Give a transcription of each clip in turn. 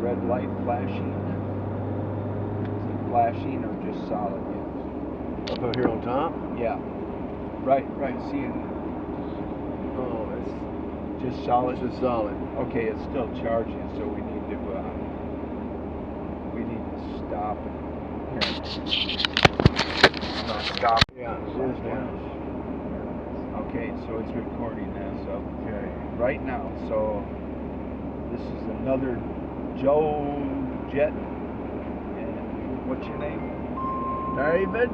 red light flashing? Is it flashing or just solid? Up here on top? Yeah. Right, see it? Oh, it's Just solid? just solid. Okay, it's still charging, so we need to stop it. Here. Stop. Yeah, it is now. Okay, so it's recording now, so Okay. right now, so this is another Joe Jet, and what's your name? David?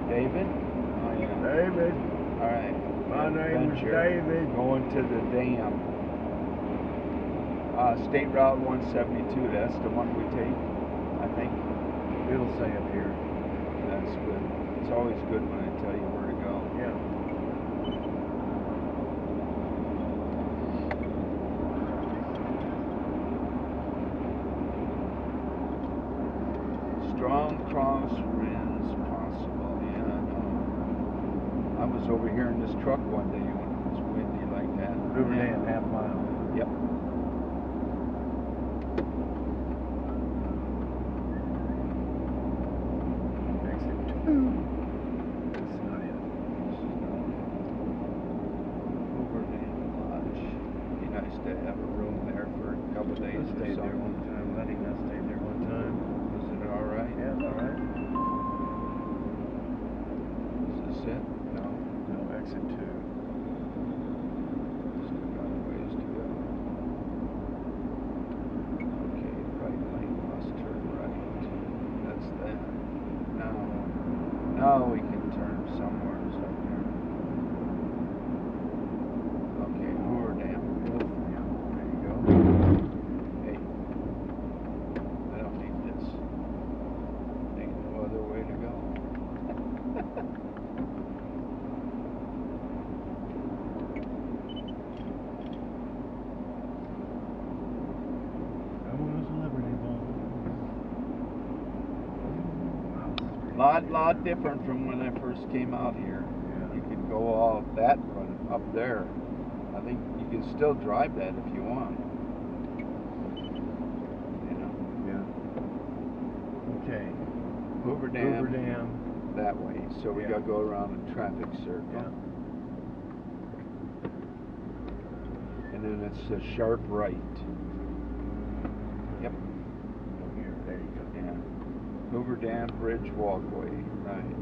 David? Oh yeah. David. All right. My name is David. Going to the dam. State Route 172, that's the one we take, I think. It'll say up here. That's good. It's always good when I tell you where to go. Yeah. Strong cross winds possible. Yeah, I know. I was over here in this truck one day when it was windy like that. Hoover Dam, half mile. Yep. Exit 2. That's not it. Hoover Dam Lodge. Be nice to have a room there for a couple of days. I stayed there one time. Letty and I stayed there one time. Was it all right? Yeah, it's all right. Is this it? No. No, exit 2. Still got a ways to go. Okay, right lane must turn right. That's that. Now we can turn somewhere up here. Okay, Hoover Dam. Yeah, there you go. Hey, I don't need this. Ain't no other way to go. Come on, those Liberty Balls. Lot different from when I first came out here. Yeah. You could go all that run up there. I think you can still drive that if you want. You know. Yeah. Okay. Hoover Dam. Hoover Dam. That way. So we Yeah. gotta go around a traffic circle. Yeah. And then it's a sharp right. Yep. Go here. There you go. Yeah. Hoover Dam Bridge Walkway. Right.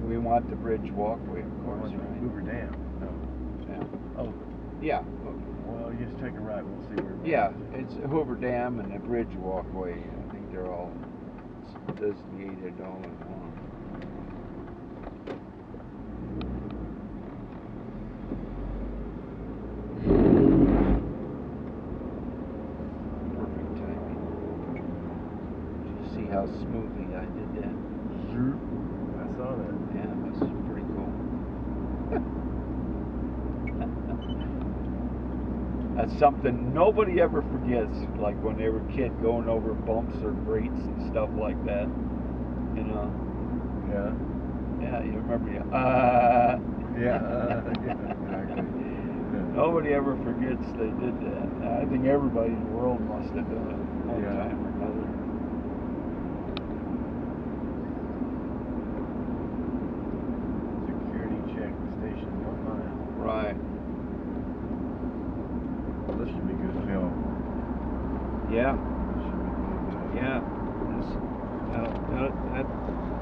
We want the bridge walkway, of course, right? Hoover Dam. No. Yeah. Oh. Yeah. Well, you just take a right. We'll see where. Yeah, it's Hoover Dam and the bridge walkway. I think they're all designated all in one. Perfect timing. Did you see how smoothly I did that? Sure. I saw that. Yeah, this is pretty cool. That's something nobody ever forgets, like when they were a kid going over bumps or grates and stuff like that. You know? Yeah. Yeah, you remember, Yeah. Yeah. Exactly. Nobody ever forgets they did that. I think everybody in the world must have done it one Yeah. time or another. Security check station 1 mile. Right. Well, this should be good film. Yeah. This should be good. Yeah.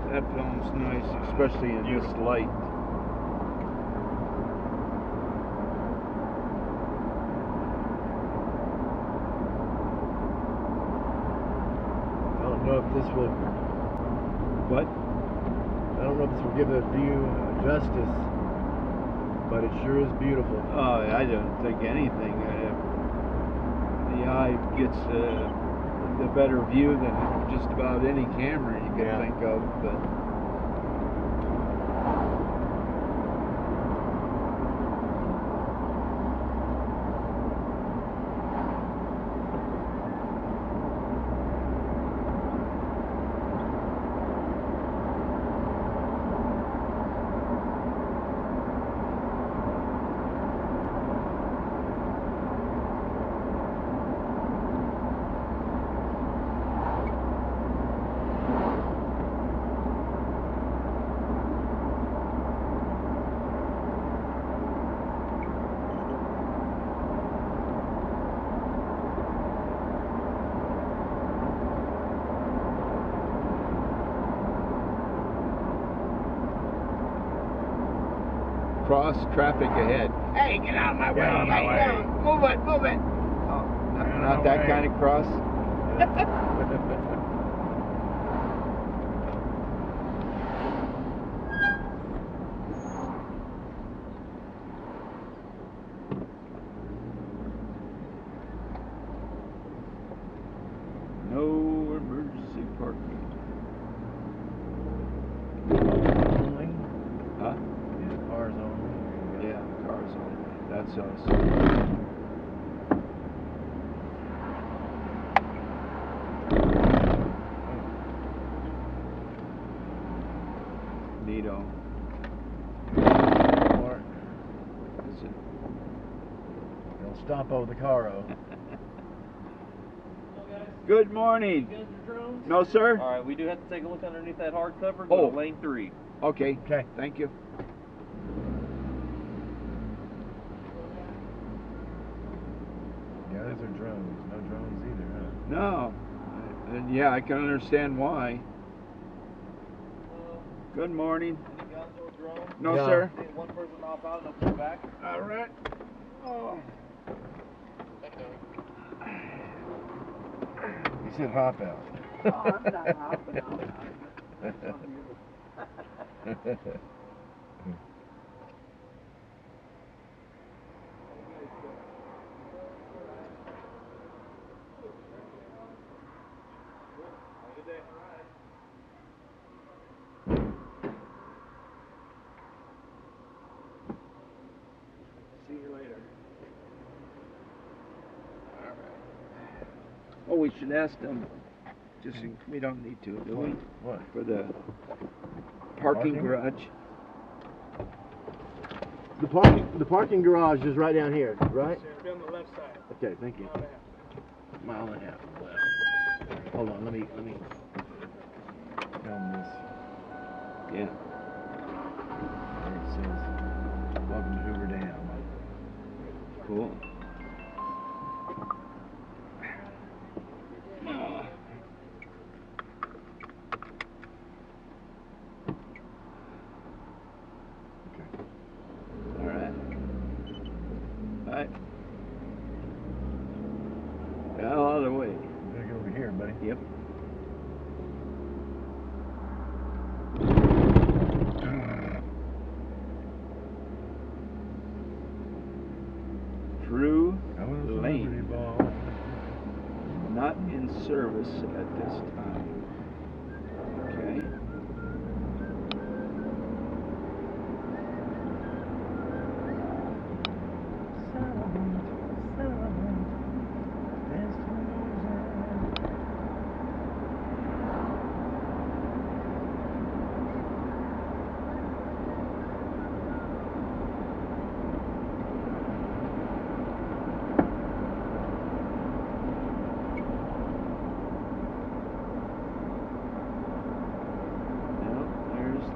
That film's nice, especially in this light. I don't know if this will. What? I don't know if this will give the view justice, but it sure is beautiful. Oh, I don't think anything. The eye gets the better view than just about any camera you can Yeah. think of. But cross traffic ahead. Hey, get out of my way! Get out of my way. Move it, move it! Oh, not that kind of cross. No emergency parking. Only? Huh? Yeah, cars only. Yeah, cars only. That's us. Neato. Mark, Is it? they'll stop over the caro. Good morning. You guys are drones? No, sir? All right, we do have to take a look underneath that hard cover. Oh. Go to lane 3. Okay. Okay. Thank you. Yeah, those are drones. No drones either, huh? No. And yeah, I can understand why. Good morning. Any guns or drones? No, No. sir. Seeing one person off out and they'll come back. All right. Oh. He said hop out. Oh, I'm not hopping out. See you later. All right. Oh, we should ask them. Just we don't need to, do we? What? For the parking Parking? garage. The parking garage is right down here, right? It'll be on the left side. Okay, thank you. Mile and a half left. Hold on, let me film this. Yeah. There it says, "Welcome to Hoover Dam." Cool. Okay. All right. All right. Out of the way. Gotta get over here, buddy. Yep. True lane. Not in service at this time. Okay.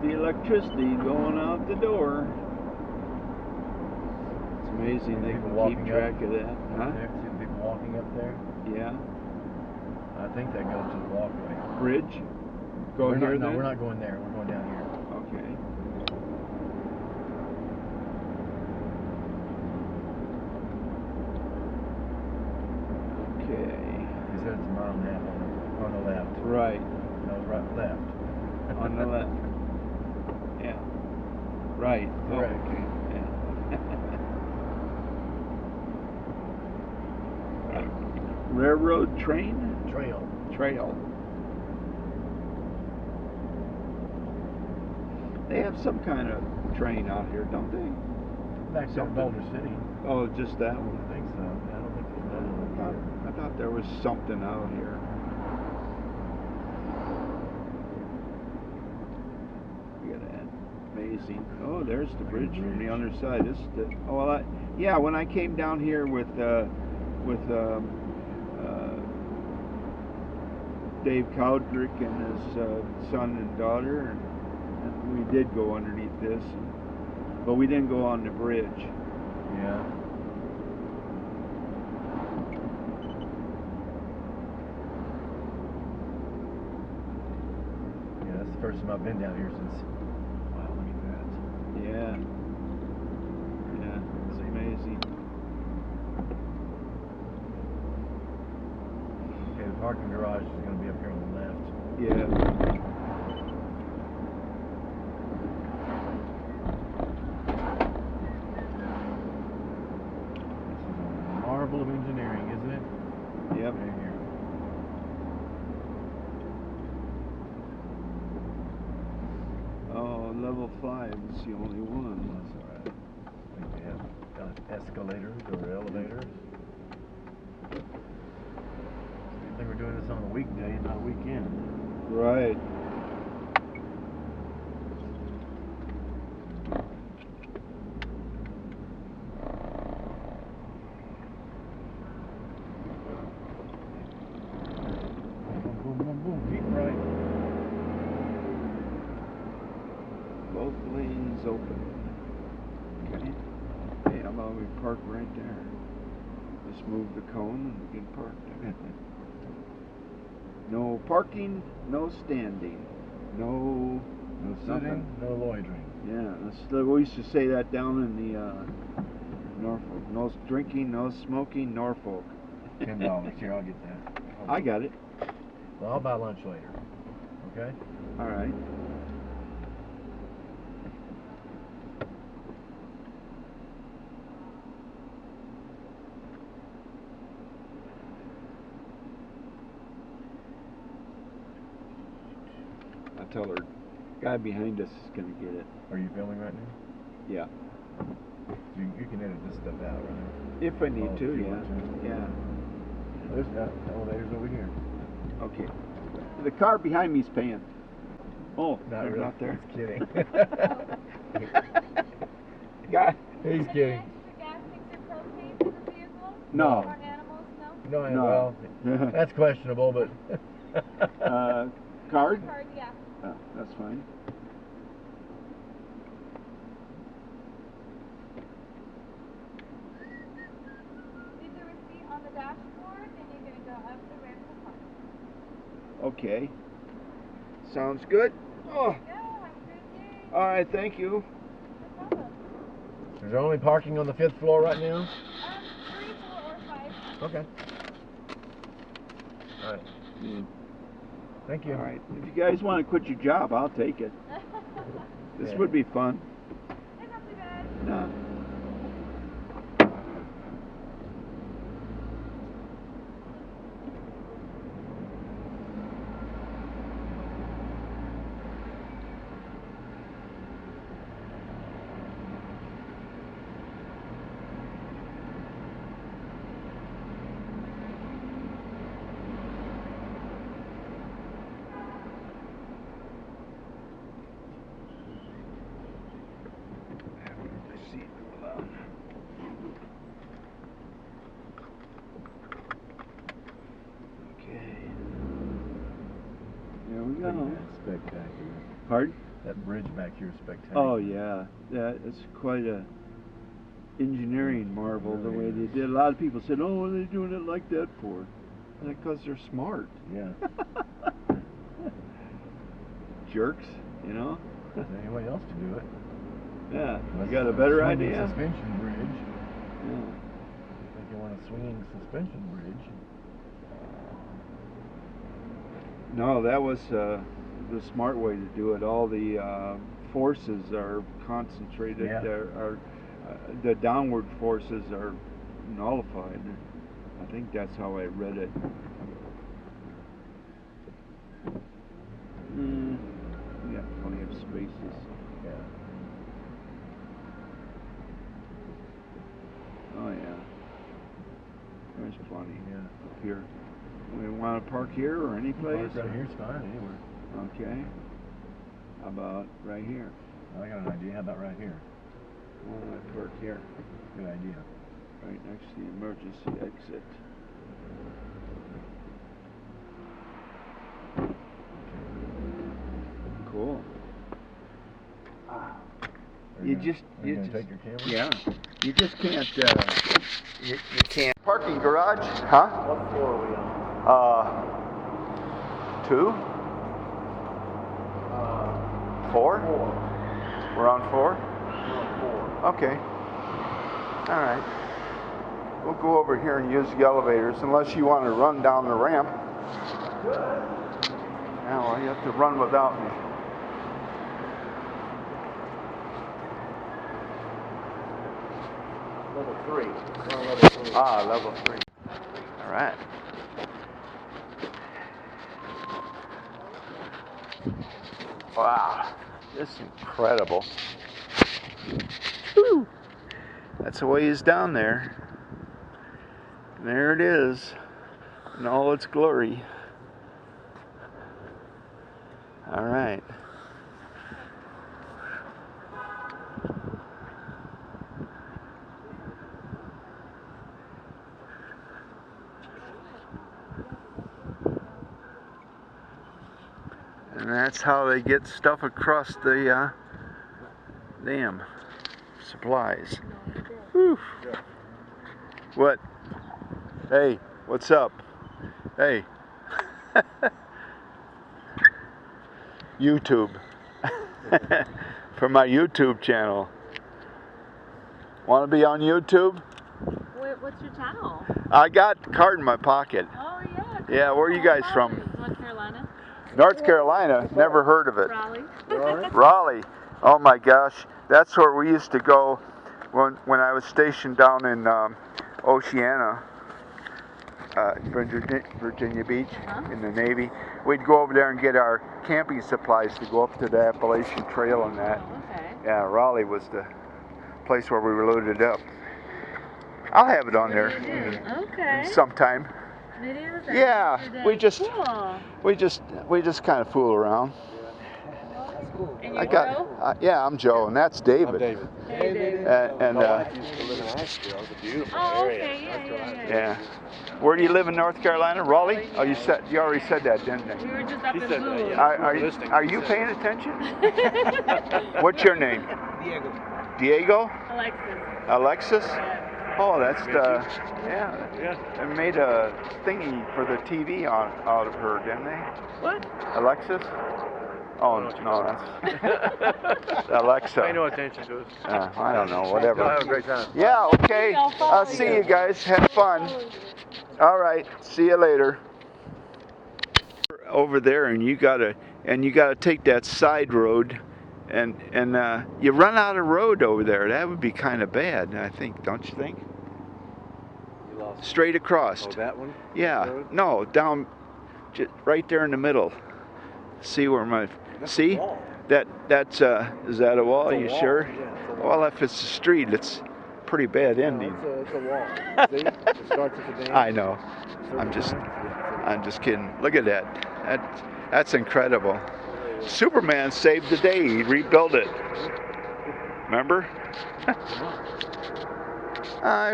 The electricity going out the door. It's amazing they People can walking keep up. track of that, huh? There, see the people walking up there? Yeah. I think that goes to the walkway. Bridge. Go We're here not, then. No, we're not going there. We're going down here. Okay. Okay. He said it's a mile and a half on the left. Right. No, right, left. On the left. Yeah. Right. Oh, Correct. okay. Yeah. Railroad train? Trail. Trail. They have some kind of train out here, don't they? Back to Something. Boulder City. Oh, just that one. I think so. I don't think there's another one. I thought there was something out here. Look at that. Amazing. Oh, there's the bridge from the other side. This is the, oh, well, yeah, when I came down here with Dave Cowdrick and his son and daughter, and we did go underneath this, but we didn't go on the bridge. Yeah. Yeah, that's the first time I've been down here since. Wow, look at that. Yeah. easy. Okay, the parking garage is going to be up here on the left. Yeah. This is a marvel of engineering, isn't it? Yep. Right here. Oh, level 5 is the only one. That's all right. I think they have escalators or elevators. I think we're doing this on a weekday, not a weekend. Right. Boom, boom, boom, boom. Keep right. Both lanes open. Okay. Hey, how about we park right there? Just move the cone and we can park there. No parking, no standing, no No sitting, nothing. no loitering. Yeah, we used to say that down in the Norfolk. No drinking, no smoking, Norfolk. $10. Here, I'll get that. I got it. Well, I'll buy lunch later. Okay? All right. I tell her, guy behind us is gonna get it. Are you filming right now? Yeah. You can edit this stuff out, right? If I need Oh, to, if you yeah. want to. Yeah. There's elevators over here. Okay. The car behind me's paying. Oh, Not they're really. not there. He's kidding. Guy. He's kidding. Extra gas tanks or propane for the vehicle? No. Or animals, no? No, No. well, that's questionable, but. Card? Card, yeah. Oh, that's fine. Leave the receipt on the dashboard, and you're going to go up the ramp to park. Okay. Sounds good. Oh, Go, have a great day. all right. Thank you. No problem. Is there only parking on the 5th floor right now? 3, 4, or 5. Okay. All right. Mm. Thank you. All right. If you guys want to quit your job, I'll take it. This Yeah. would be fun. It's not too bad. No. There we Look at go. that, spectacular. Pardon? That bridge back here is spectacular. Oh yeah, that is quite a engineering marvel the way they did. A lot of people said, "Oh, what are they doing it like that for?" Because they're smart. Yeah. Jerks, you know. Is there any way else to do it? Yeah. Unless You got a it's better swinging idea? Suspension bridge. Yeah. I think you want a swinging suspension bridge. No, that was the smart way to do it. All the forces are concentrated. Yeah. The downward forces are nullified. I think that's how I read it. We got plenty of spaces. Yeah. Oh yeah. There's plenty. Yeah. Up here. We want to park here or any place? Park right here's fine, anywhere. Okay. How about right here? I got an idea. How about right here? Why don't I park here? Good idea. Right next to the emergency exit. Cool. Are You gonna- just, are you gonna just, take your camera? yeah. You just can't, you can't. Parking garage, huh? What floor are we on? 2? 4? 4. We're on 4? We're on 4. Okay. All right. We'll go over here and use the elevators unless you want to run down the ramp. Yeah, well, you have to run without me. Level 3. We're on level 3. Ah, level 3. All right. Wow, this is incredible. Whew. That's the way he's down there. And there it is in all its glory. All right. And that's how they get stuff across the dam. Supplies. Whew. What? Hey, what's up? Hey. YouTube. For my YouTube channel. Want to be on YouTube? What's your channel? I got the card in my pocket. Oh, yeah. Cool. Yeah, where are you guys from? North Carolina. North Carolina? Never heard of it. Raleigh. Raleigh. Oh my gosh. That's where we used to go when I was stationed down in Oceana, Virginia Beach, in the Navy. We'd go over there and get our camping supplies to go up to the Appalachian Trail and that. Oh, okay. Yeah, Raleigh was the place where we were loaded up. I'll have it on there Okay. sometime. Videos? Yeah, we just Cool. we just kind of fool around. And I you're got Joe? yeah, I'm Joe, and that's David. I'm David. Hey, David. And My wife used to live in Asheville. It's a beautiful Oh, area. okay. Yeah. yeah. Where do you live in North Carolina? Raleigh? Oh, you already said that, didn't you? We were just up She in said that, Hoover. yeah. Are you paying attention? What's your name? Diego. Diego? Alexis. Alexis? Yeah. Oh, that's the Yeah. They made a thingy for the TV out of her, didn't they? What? Alexis? Oh no, that's Alexa. Pay no attention to us. I don't know, whatever. Y'all have a great time. Yeah, okay. I'll follow I'll see you. you guys. Have fun. All right. See you later. Over there, and you gotta take that side road, and you run out of road over there. That would be kind of bad, I think. Don't you think? You lost. Straight across. Oh, that one? Yeah. Road? No, down, right there in the middle. See where my That's see? a wall. That's is that a wall? It's a You wall. sure? Yeah, it's a wall. Well, if it's a street, it's pretty bad ending. No, it's a wall. See? It starts at the dam. I know. I'm Circle just kidding. Look at that. That's incredible. Superman saved the day. He rebuilt it. Remember?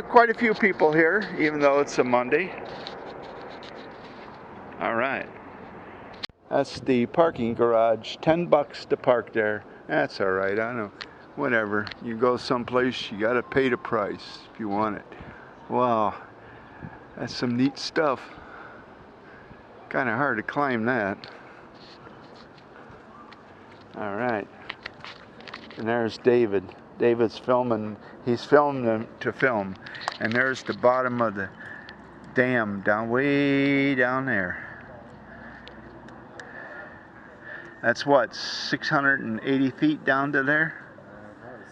Quite a few people here, even though it's a Monday. All right. That's the parking garage. $10 to park there. That's all right. I know. Whatever. You go someplace, you gotta pay the price if you want it. Wow. That's some neat stuff. Kind of hard to climb that. All right. And there's David. David's filming. He's filming to film. And there's the bottom of the dam way down there. That's what, 680 feet down to there?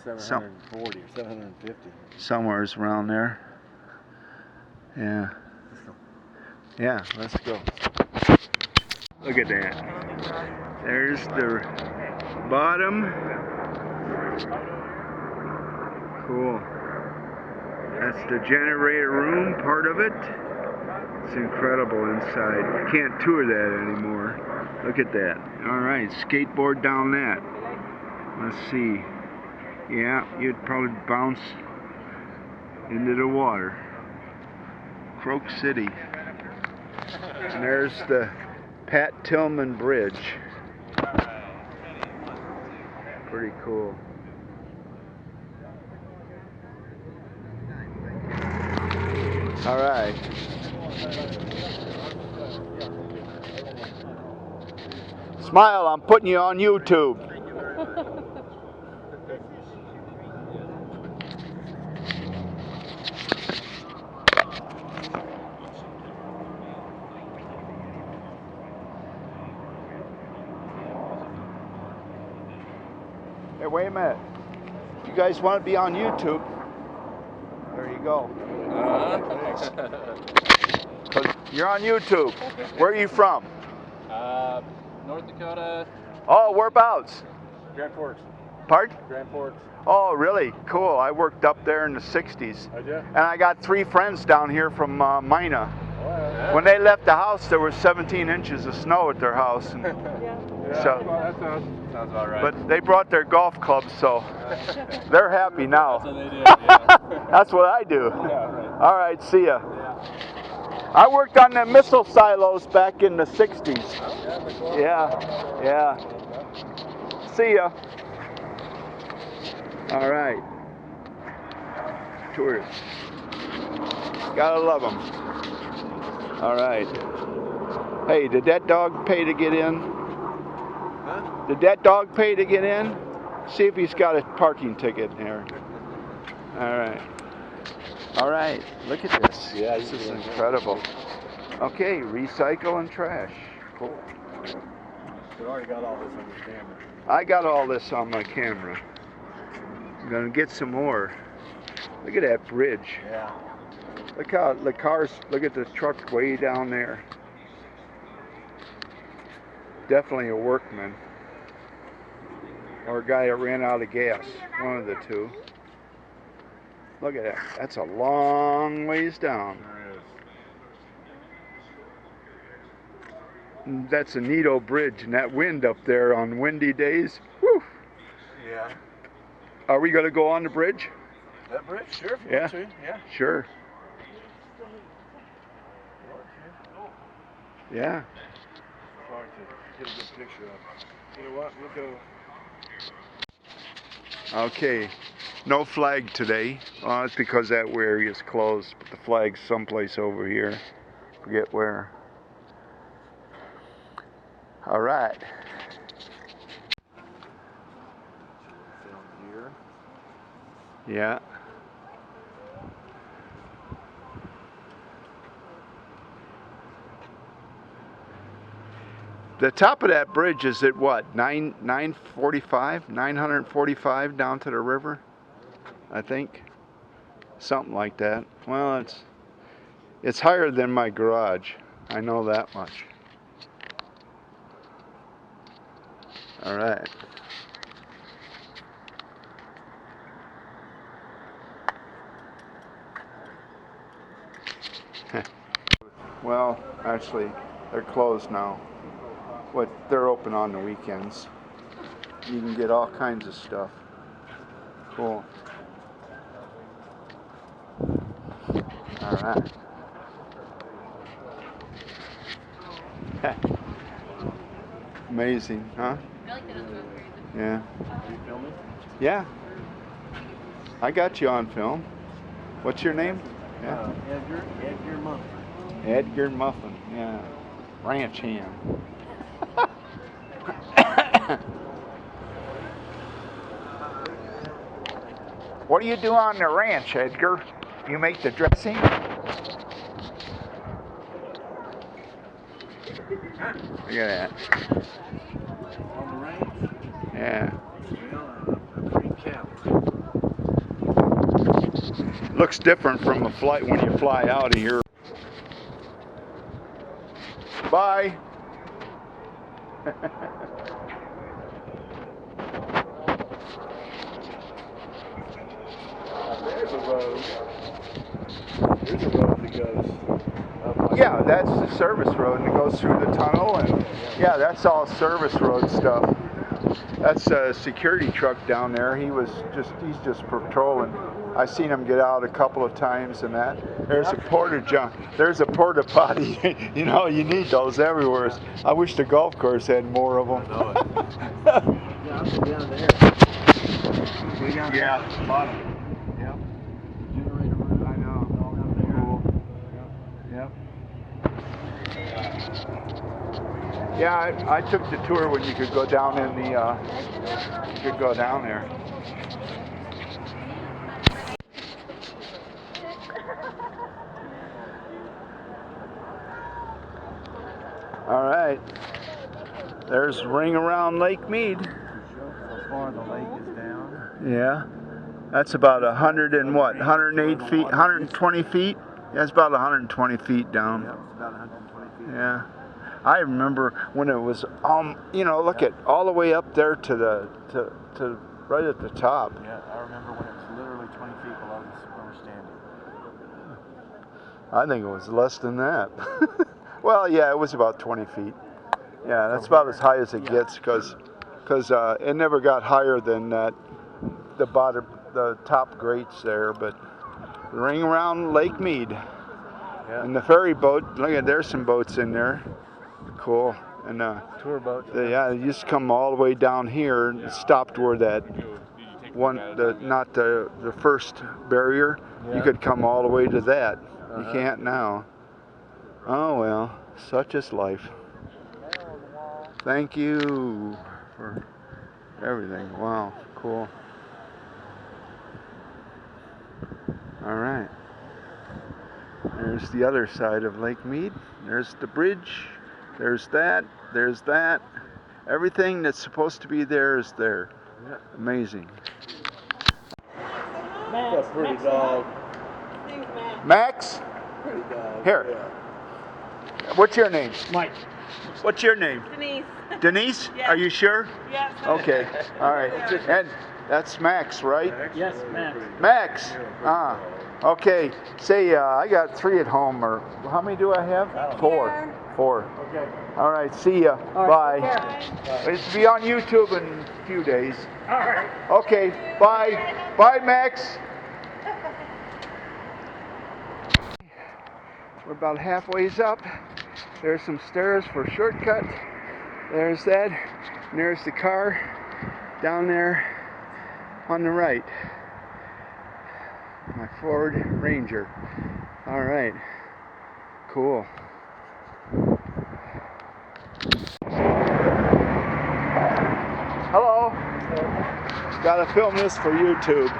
740 or 750. Somewhere's around there. Yeah. Yeah, let's go. Look at that. There's the bottom. Cool. That's the generator room, part of it. It's incredible inside. Can't tour that anymore. Look at that. All right, skateboard down that. Let's see. Yeah, you'd probably bounce into the water. Croak City. And there's the Pat Tillman Bridge. Pretty cool. All right. Smile, I'm putting you on YouTube. Hey, wait a minute. You guys want to be on YouTube? There you go. You're on YouTube. Where are you from? North Dakota. Oh, whereabouts? Grand Forks. Pardon? Grand Forks. Oh, really? Cool. I worked up there in the 60s. I did. And I got 3 friends down here from Mina. Oh, yeah. When they left the house, there was 17 inches of snow at their house. And so, Well, that sounds about right. but they brought their golf clubs, so they're happy now. That's what they do, yeah. That's what I do. Yeah, right. All right, see ya. Yeah. I worked on the missile silos back in the 60s. Yeah, yeah. See ya. All right. Tourists. Gotta love them. All right. Hey, did that dog pay to get in? Huh? Did that dog pay to get in? See if he's got a parking ticket there. All right. All right. Look at this. Yeah, This is incredible. Okay, recycle and trash. Cool. We already got all this on your camera. I got all this on my camera. I'm gonna get some more. Look at that bridge. Yeah. Look how the cars, look at the truck way down there. Definitely a workman. Or a guy that ran out of gas. One of the two. Look at that. That's a long ways down. And that's a neato bridge, and that wind up there on windy days. Whew. Yeah. Are we gonna go on the bridge? That bridge? Sure. If you Yeah. want to. Yeah. Sure. Yeah. Hard to get a good picture of. You know what? We'll go. Okay. No flag today. Well, it's because that area is closed, but the flag's someplace over here. Forget where. All right. Film here. Yeah. The top of that bridge is at what? 945 down to the river, I think. Something like that. Well, it's higher than my garage. I know that much. All right. Well, actually, they're closed now. But they're open on the weekends. You can get all kinds of stuff. Cool. All right. Amazing, huh? Yeah. Are you filming? Yeah. I got you on film. What's your name? Yeah. Edgar Muffin. Edgar Muffin. Yeah. Ranch hand. What do you do on the ranch, Edgar? You make the dressing? Look at that. On the range? Yeah. Well, a green cow. Looks different from a flight when you fly out of here. Bye. There's a road. There's a road that goes up like Yeah, that's the service road, and it goes through the tunnel, and yeah, that's all service road stuff. That's a security truck down there. He's just patrolling. I seen him get out a couple of times and that. There's a porta john. There's a porta potty. You know, you need those everywhere. I wish the golf course had more of them. Yeah, down there. Way down there. Yeah. Bottom. Yep. Generator room. I know. All down there. Cool. Yep. Yeah, I took the tour when you could go down in the, you could go down there. All right. There's Ring Around Lake Mead. far the lake is down. Yeah. That's about 100 and what? 108 feet? 120 feet? Yeah, it's about 120 feet down. Yeah, it's about 120 feet. Yeah. I remember when it was, you know, look at all the way up there to the, to right at the top. Yeah, I remember when it was literally 20 feet below where we're standing. I think it was less than that. Well, yeah, it was about 20 feet. Yeah, that's about as high as it gets because it never got higher than that, the bottom, the top grates there. But the ring around Lake Mead. Yeah. And the ferry boat, look at, there's some boats in there. Cool. And Tour boat. yeah, you just come all the way down here and stopped where that one, not the first barrier. Yeah. You could come all the way to that. You can't now. Oh well, such is life. Thank you for everything. Wow, cool. All right. There's the other side of Lake Mead. There's the bridge. There's that. There's that. Everything that's supposed to be there is there. Yeah. Amazing. That's a pretty dog. Max? Pretty dog. Here. Yeah. What's your name? Mike. What's your name? Denise. Denise? Yes. Are you sure? Yes. Okay. All right. And that's Max, right? Yes, Max. Max. Okay. Say, I got 3 at home, or how many do I have? 4. 4. Okay. All right. See ya. right, Bye. It's be on YouTube in a few days. All right. Okay. Bye. Bye, Max. We're about halfway up. There's some stairs for a shortcut. There's that. And there's the car down there on the right. My Ford Ranger. All right. Cool. Hello. Gotta film this for YouTube.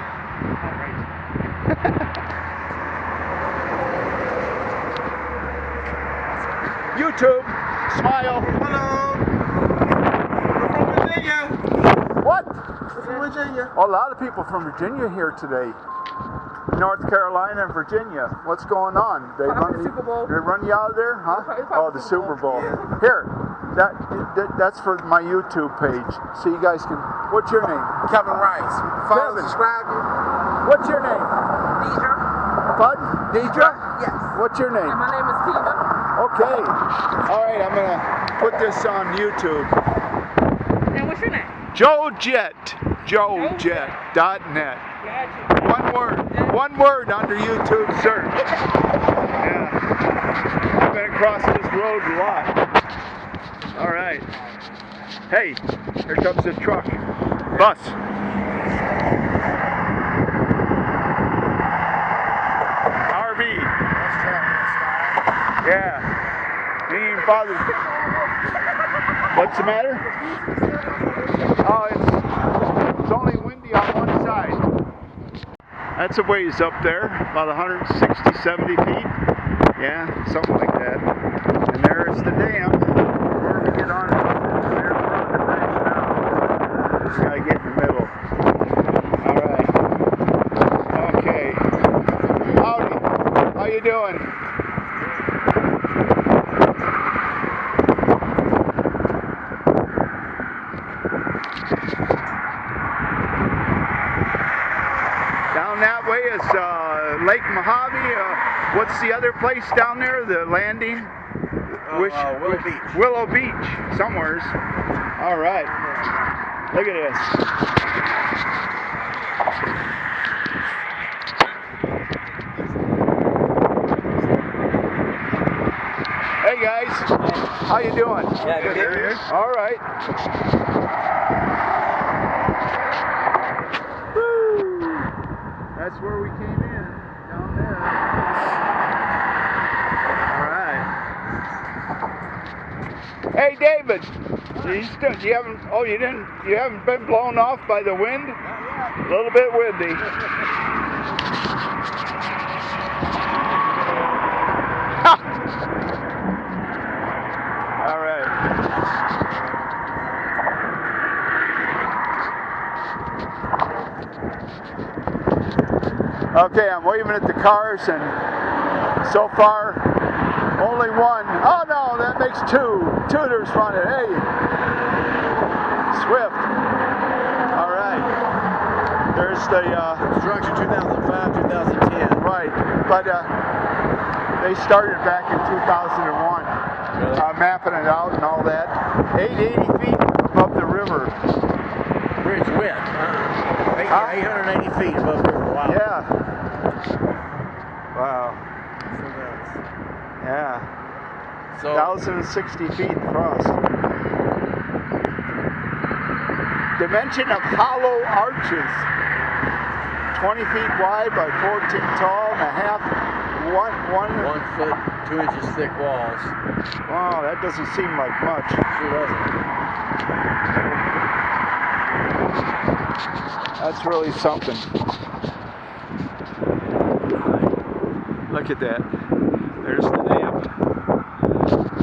YouTube. Smile. Hello. We're from Virginia. What? We're from Virginia. A lot of people from Virginia here today. North Carolina and Virginia. What's going on? They run, the Super Bowl. They run you out of there, huh? It's Oh, probably the the Super Super Bowl. Bowl. Here, that's for my YouTube page, so you guys can. What's your name? Kevin Rice. Follow, Kevin. subscribe. What's your name? Deidre. Bud? Deidre? Yes. What's your name? My name is Tina. Okay. All right, I'm gonna put this on YouTube. And what's your name? Joe Jet. JoeJet.net. Gotcha. One word. One word under YouTube search. Yeah. I've been across this road a lot. All right. Hey, here comes the truck. Bus. RV. Yeah. He ain't bothered. What's the matter? Oh, it's only windy on one side. That's a ways up there, about 160, 70 feet. Yeah, something like that. And there's the dam. We're going to get on there. We're on the bridge now. Just got to get in the middle. All right. Okay. Howdy. How you doing? Down that way is Lake Mojave. What's the other place down there? The landing? Willow Beach. Willow Beach, somewheres. All right. Look at this. Hey guys, how you doing? Yeah, good. All right. Woo. That's where we came in, down there. All right. Hey David, you haven't been blown off by the wind? A little bit windy. All right. Okay, I'm waving at the cars, and so far, only one. Oh no, that makes two. Two that responded. Hey, Swift. All right. There's the Construction 2005, 2010. right, but they started back in 2001, mapping it out and all that. 880 feet above the river. Bridge width. 880 feet above the river. Wow. Yeah. Wow. Yeah. So 1,060 feet across. Dimension of hollow arches. 20 feet wide by 14 tall and a half. 1 foot, 2 inches thick walls. Wow, that doesn't seem like much. Sure doesn't. That's really something. Look at that. There's the dam.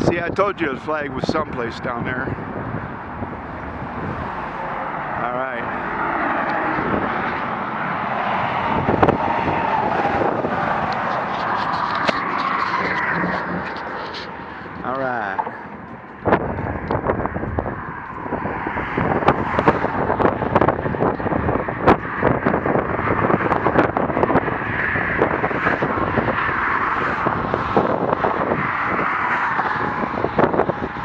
See, I told you the flag was someplace down there. All right. All right.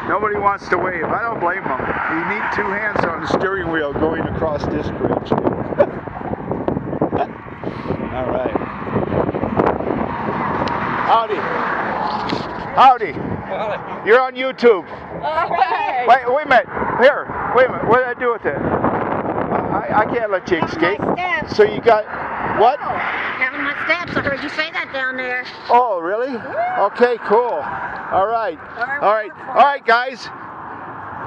Nobody wants to wave. I don't blame them. You need two hands on the steering wheel going across this bridge. All right. Howdy. Howdy. You're on YouTube. Okay. Wait a minute. Here. Wait a minute. What did I do with it? I can't let you escape. My steps. So you got what? Counting my steps. I heard you say that down there. Oh, really? Okay, cool. All right. All right. All right, guys.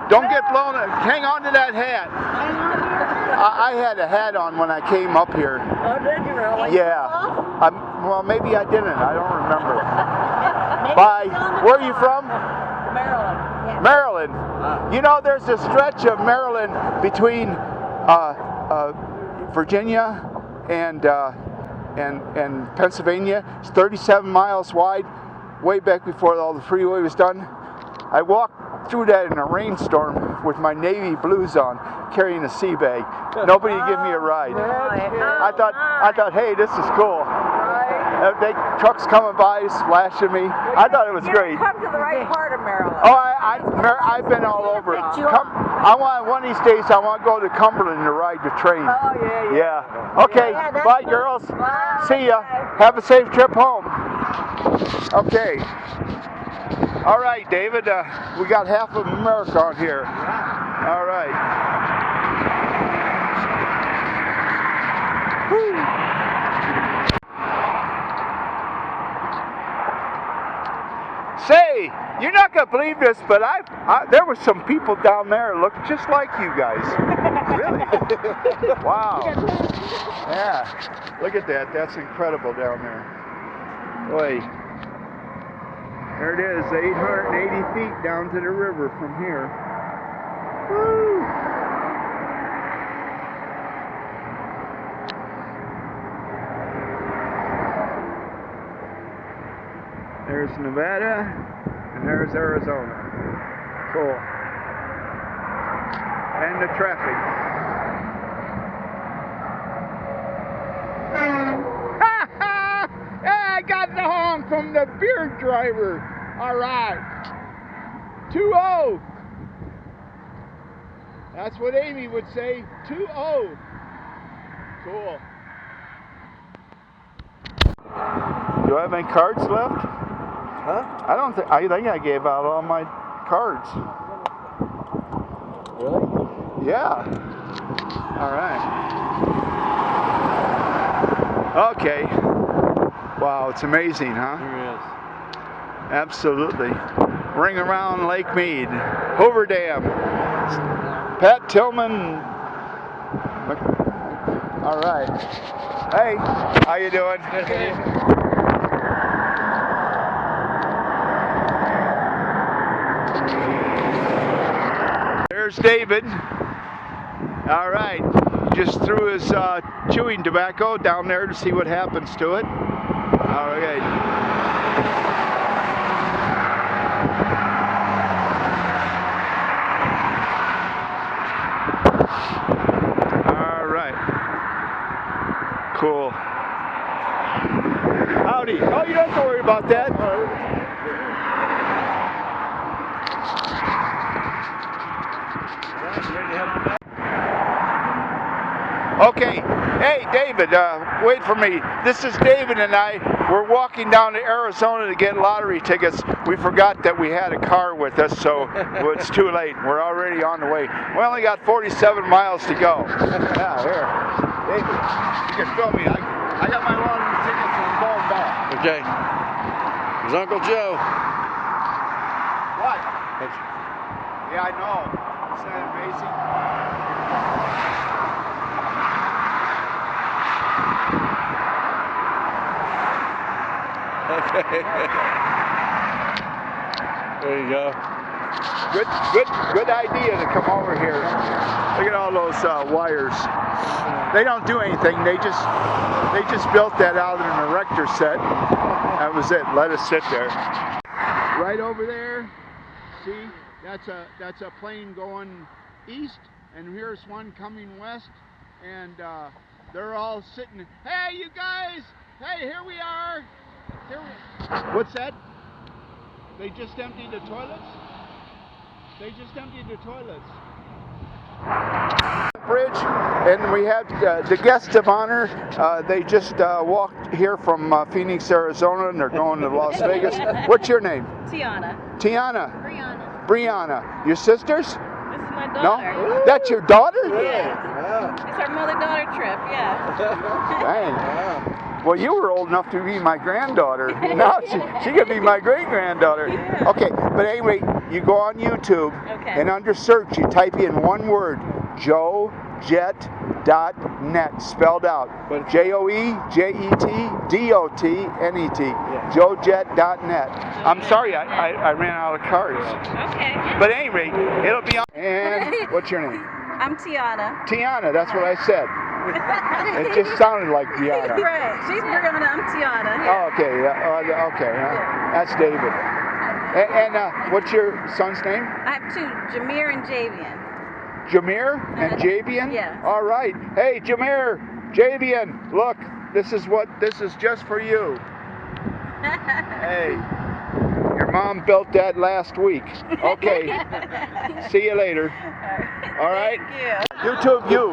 Don't get blown. Hang on to that hat. I had a hat on when I came up here. Oh, did you really? Yeah. Well, maybe I didn't. I don't remember. Bye. Where are you from? Maryland. Yeah. Maryland. You know, there's a stretch of Maryland between Virginia and Pennsylvania. It's 37 miles wide. Way back before all the freeway was done. I walked through that in a rainstorm with my navy blues on, carrying a sea bag. Nobody gave me a ride. I thought, hey, this is cool. They trucks coming by, splashing me. I thought it was great. Come to the right part of Maryland. Oh, I've been all over. I want one of these days. I want to go to Cumberland to ride the train. Oh, yeah. Yeah. Okay. Yeah, that's Bye, cool. girls. Bye. See ya. Have a safe trip home. Okay. All right, David. We got half of America on here. All right. Woo. Say, you're not gonna believe this, but there were some people down there look just like you guys. Really? Wow. Yeah. Look at that. That's incredible down there. Boy. There it is, 880 feet down to the river from here. Woo! There's Nevada, and there's Arizona. Cool. And the traffic. I got the honk from the beer driver. All right. 2-0. That's what Amy would say. 2-0. Cool. Do I have any cards left? Huh? I think I gave out all my cards. Really? Yeah. All right. Okay. Wow, it's amazing, huh? Here Absolutely. Ring around Lake Mead. Hoover Dam. Pat Tillman. All right. Hey, how you doing? Good. There's David. All right. just threw his chewing tobacco down there to see what happens to it. Okay. All right. Cool. Howdy. Oh, you don't have to worry about that. Okay, hey David, wait for me. This is David and I. We're walking down to Arizona to get lottery tickets. We forgot that we had a car with us, so it's too late. We're already on the way. We only got 47 miles to go. Yeah, here. David, you can film me. I got my lottery tickets and I'm going back. Okay. There's Uncle Joe. What? Yeah, I know. Isn't that amazing? Okay. There you go. Good idea to come over here. Look at all those wires. They don't do anything. They just built that out in an erector set. That was it. Let it sit there. Right over there. See, that's a plane going east, and here's one coming west, and they're all sitting. Hey, you guys! Hey, here we are. What's that? They just emptied the toilets? They just emptied the toilets. Bridge, and we have the guests of honor. They just walked here from Phoenix, Arizona, and they're going to Las Vegas. What's your name? Tiana. Tiana. Brianna. Brianna. Your sisters? This is my No? daughter. That's your daughter? Yeah. It's our mother-daughter trip, yeah. Dang. Well, you were old enough to be my granddaughter. Now she could be my great-granddaughter. Yeah. Okay, but anyway, you go on YouTube, and under search, you type in one word, joejet.net, spelled out. JOEJETDOTNET. Joejet.net. I'm sorry, I ran out of cards. Okay. But anyway, it'll be on. And what's your name? I'm Tiana. Tiana, that's what I said. It just sounded like Tiana. Right. She's Brianna. I'm Tiana. Oh, okay, yeah, okay. That's David. And what's your son's name? I have two, Jameer and Javian. Jameer and Javian? Yeah. All right. Hey, Jameer, Javian, look, this is just for you. Hey, your mom built that last week. Okay. See you later. All right. Thank you. YouTube you.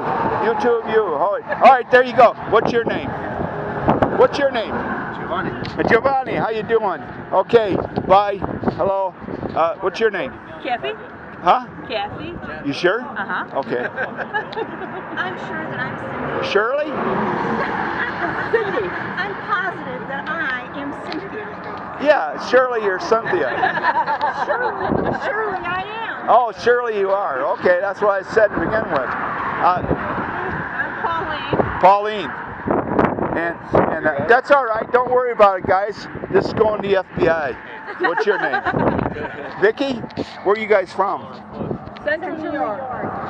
All right, there you go. What's your name? What's your name? Giovanni. Giovanni, how you doing? Okay, bye. Hello. What's your name? Kathy? Huh? Kathy? You sure? Uh-huh. Okay. I'm sure that I'm Cindy. Shirley? Cindy. I'm positive that I am Cynthia. Yeah, Shirley or Cynthia. Surely I am. Oh, Shirley you are. Okay, that's what I said to begin with. I'm Pauline. Pauline. And that's all right. Don't worry about it, guys. This is going to the FBI. What's your name? Vicky? Where are you guys from? Central New York.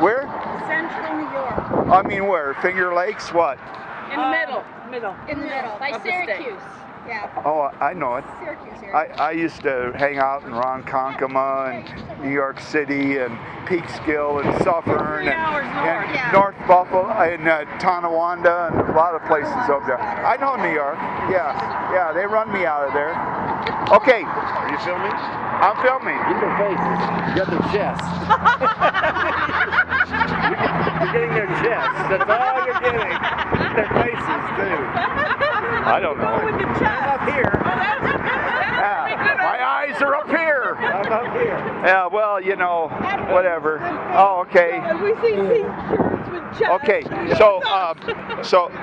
Where? Central New York. I mean, where? Finger Lakes? What? In the middle. In the middle. By Of the state. Syracuse. Yeah. Oh, I know it. Syracuse area. I used to hang out in Ronkonkoma and New York City and Peekskill and Suffern 3 hours north. and Yeah. North Buffalo and Tonawanda and a lot of places over there. I know New York. Yeah, they run me out of there. Okay, Are you filming? I'm filming. Get their faces. You got their chests. You're getting their chests. That's all you're getting. Their faces, too. I don't know. I'm up here. Yeah, my eyes are up here. I'm up here. Yeah, well, you know, whatever. Oh, okay. We see shirts with Okay, so,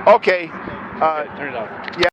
okay. Turn it off. Yeah.